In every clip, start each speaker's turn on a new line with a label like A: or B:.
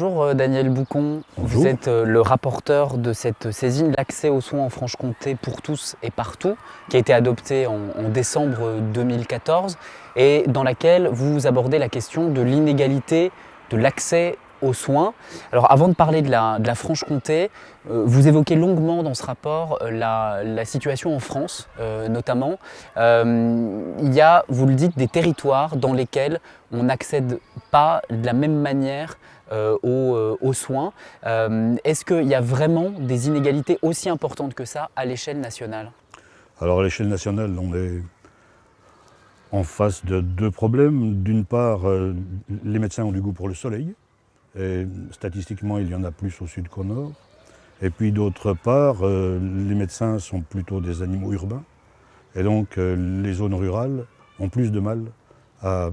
A: Bonjour Daniel Boucon,
B: Bonjour.
A: vous êtes le rapporteur de cette saisine L'accès aux soins en Franche-Comté pour tous et partout, qui a été adoptée en décembre 2014 et dans laquelle vous abordez la question de l'inégalité de l'accès aux soins. Alors avant de parler de la Franche-Comté, vous évoquez longuement dans ce rapport la situation en France notamment. Il y a, vous le dites, des territoires dans lesquels on n'accède pas de la même manière aux soins. Est-ce qu'il y a vraiment des inégalités aussi importantes que ça à l'échelle nationale?
B: Alors à l'échelle nationale, on est en face de deux problèmes. D'une part, les médecins ont du goût pour le soleil. Et statistiquement, il y en a plus au sud qu'au nord. Et puis d'autre part, les médecins sont plutôt des animaux urbains. Et donc les zones rurales ont plus de mal à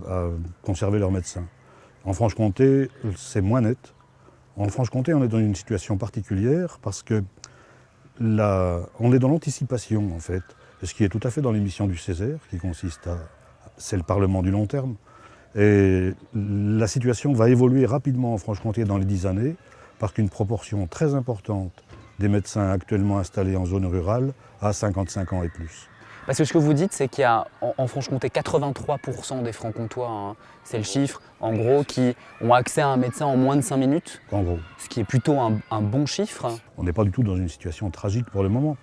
B: conserver leurs médecins. En Franche-Comté, c'est moins net. En Franche-Comté, on est dans une situation particulière parce que on est dans l'anticipation, en fait, ce qui est tout à fait dans l'émission du Césaire, qui consiste à... c'est le Parlement du long terme. Et la situation va évoluer rapidement en Franche-Comté dans les 10 années, parce qu'une proportion très importante des médecins actuellement installés en zone rurale a 55 ans et plus.
A: Parce que ce que vous dites, c'est qu'il y a en Franche-Comté 83% des Francs-Comtois, hein, c'est le chiffre, en gros, qui ont accès à un médecin en moins de 5 minutes.
B: En gros.
A: Ce qui est plutôt un bon chiffre.
B: On n'est pas du tout dans une situation tragique pour le moment,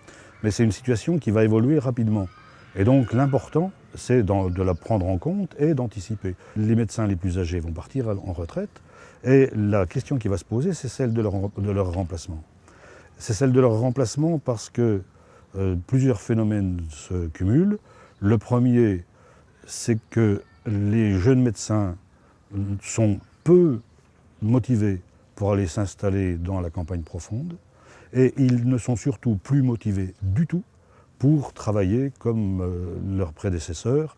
B: mais c'est une situation qui va évoluer rapidement. Et donc l'important, c'est de la prendre en compte et d'anticiper. Les médecins les plus âgés vont partir en retraite, et la question qui va se poser, c'est celle de leur remplacement. C'est celle de leur remplacement parce que plusieurs phénomènes se cumulent. Le premier, c'est que les jeunes médecins sont peu motivés pour aller s'installer dans la campagne profonde, et ils ne sont surtout plus motivés du tout pour travailler comme leurs prédécesseurs,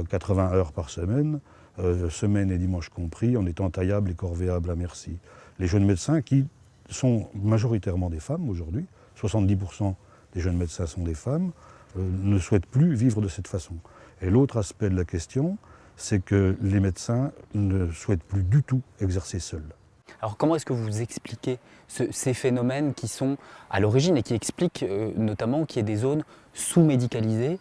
B: 80 heures par semaine, semaine et dimanche compris, en étant taillables et corvéables à merci. Les jeunes médecins qui sont majoritairement des femmes aujourd'hui, 70% des jeunes médecins sont des femmes, ne souhaitent plus vivre de cette façon. Et l'autre aspect de la question, c'est que les médecins ne souhaitent plus du tout exercer seuls.
A: Alors comment est-ce que vous expliquez ces phénomènes qui sont à l'origine et qui expliquent notamment qu'il y ait des zones sous-médicalisées?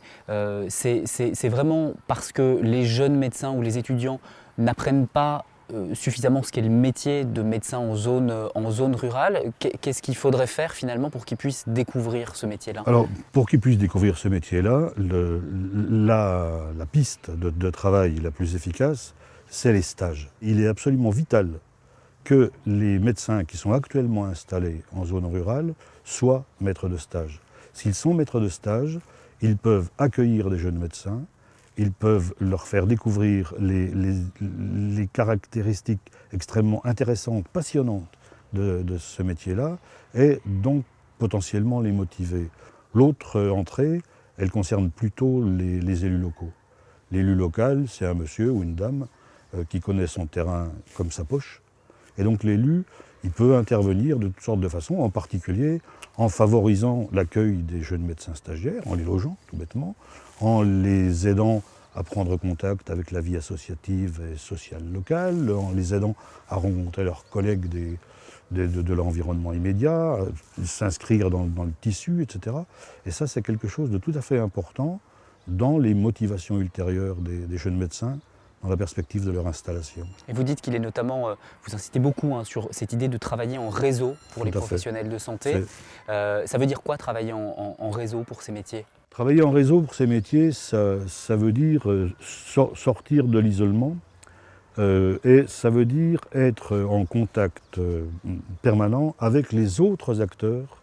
A: C'est vraiment parce que les jeunes médecins ou les étudiants n'apprennent pas suffisamment ce qu'est le métier de médecin en zone rurale. Qu'est-ce qu'il faudrait faire finalement pour qu'ils puissent découvrir ce métier-là?
B: Alors, pour qu'ils puissent découvrir ce métier-là, la piste de travail la plus efficace, c'est les stages. Il est absolument vital que les médecins qui sont actuellement installés en zone rurale soient maîtres de stage. S'ils sont maîtres de stage, ils peuvent accueillir des jeunes médecins, ils peuvent leur faire découvrir les caractéristiques extrêmement intéressantes, passionnantes de ce métier-là, et donc potentiellement les motiver. L'autre entrée, elle concerne plutôt les élus locaux. L'élu local, c'est un monsieur ou une dame qui connaît son terrain comme sa poche. Et donc l'élu, il peut intervenir de toutes sortes de façons, en particulier en favorisant l'accueil des jeunes médecins stagiaires, en les logeant tout bêtement, en les aidant à prendre contact avec la vie associative et sociale locale, en les aidant à rencontrer leurs collègues de l'environnement immédiat, s'inscrire dans le tissu, etc. Et ça, c'est quelque chose de tout à fait important dans les motivations ultérieures des jeunes médecins, dans la perspective de leur installation.
A: Et vous dites qu'il est notamment, vous insistez beaucoup sur cette idée de travailler en réseau pour les professionnels de santé. Ça veut dire quoi travailler en réseau pour ces métiers?
B: Travailler en réseau pour ces métiers, ça veut dire sortir de l'isolement et ça veut dire être en contact permanent avec les autres acteurs,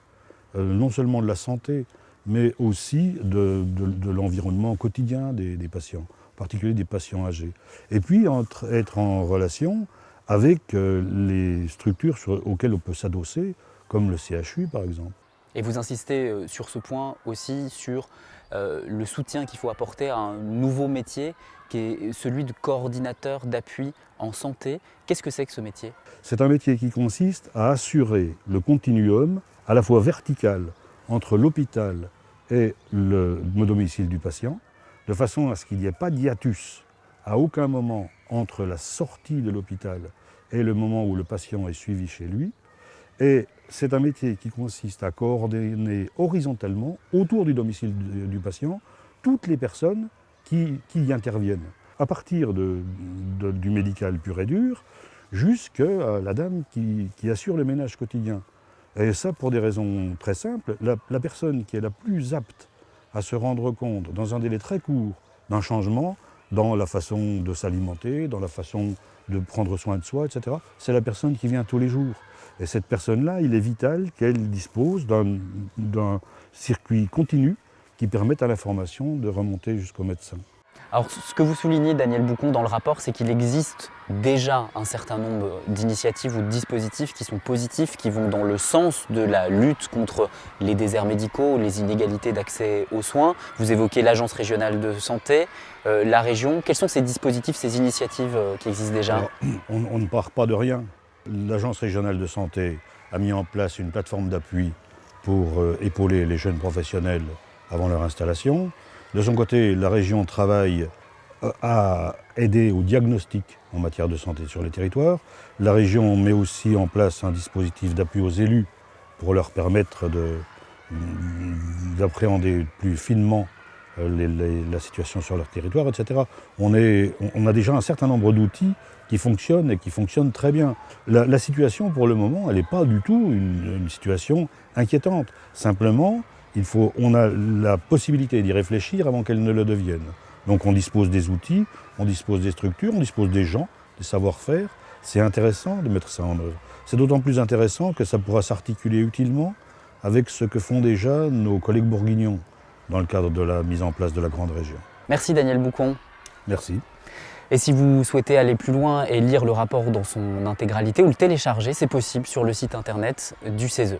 B: non seulement de la santé, mais aussi de l'environnement quotidien des patients, en particulier des patients âgés. Et puis être en relation avec les structures auxquelles on peut s'adosser, comme le CHU par exemple.
A: Et vous insistez sur ce point aussi, sur le soutien qu'il faut apporter à un nouveau métier qui est celui de coordinateur d'appui en santé. Qu'est-ce que c'est que ce métier?
B: C'est un métier qui consiste à assurer le continuum à la fois vertical entre l'hôpital et le domicile du patient, de façon à ce qu'il n'y ait pas d'hiatus à aucun moment entre la sortie de l'hôpital et le moment où le patient est suivi chez lui. Et c'est un métier qui consiste à coordonner horizontalement autour du domicile du patient toutes les personnes qui y interviennent, à partir du médical pur et dur jusqu'à la dame qui assure le ménage quotidien. Et ça pour des raisons très simples. La personne qui est la plus apte à se rendre compte dans un délai très court d'un changement dans la façon de s'alimenter, dans la façon de prendre soin de soi, etc., c'est la personne qui vient tous les jours. Et cette personne-là, il est vital qu'elle dispose d'un circuit continu qui permette à l'information de remonter jusqu'au médecin.
A: Alors, ce que vous soulignez, Daniel Boucon, dans le rapport, c'est qu'il existe déjà un certain nombre d'initiatives ou de dispositifs qui sont positifs, qui vont dans le sens de la lutte contre les déserts médicaux, les inégalités d'accès aux soins. Vous évoquez l'Agence régionale de santé, la région. Quels sont ces dispositifs, ces initiatives qui existent déjà?
B: Alors, on ne part pas de rien. L'Agence régionale de santé a mis en place une plateforme d'appui pour épauler les jeunes professionnels avant leur installation. De son côté, la région travaille à aider au diagnostic en matière de santé sur les territoires. La région met aussi en place un dispositif d'appui aux élus pour leur permettre d'appréhender plus finement la situation sur leur territoire, etc. On a déjà un certain nombre d'outils qui fonctionnent et qui fonctionnent très bien. La situation, pour le moment, elle n'est pas du tout une situation inquiétante. Simplement, on a la possibilité d'y réfléchir avant qu'elle ne le devienne. Donc on dispose des outils, on dispose des structures, on dispose des gens, des savoir-faire. C'est intéressant de mettre ça en œuvre. C'est d'autant plus intéressant que ça pourra s'articuler utilement avec ce que font déjà nos collègues bourguignons dans le cadre de la mise en place de la grande région.
A: Merci Daniel Boucon.
B: Merci.
A: Et si vous souhaitez aller plus loin et lire le rapport dans son intégralité ou le télécharger, c'est possible sur le site internet du CESE.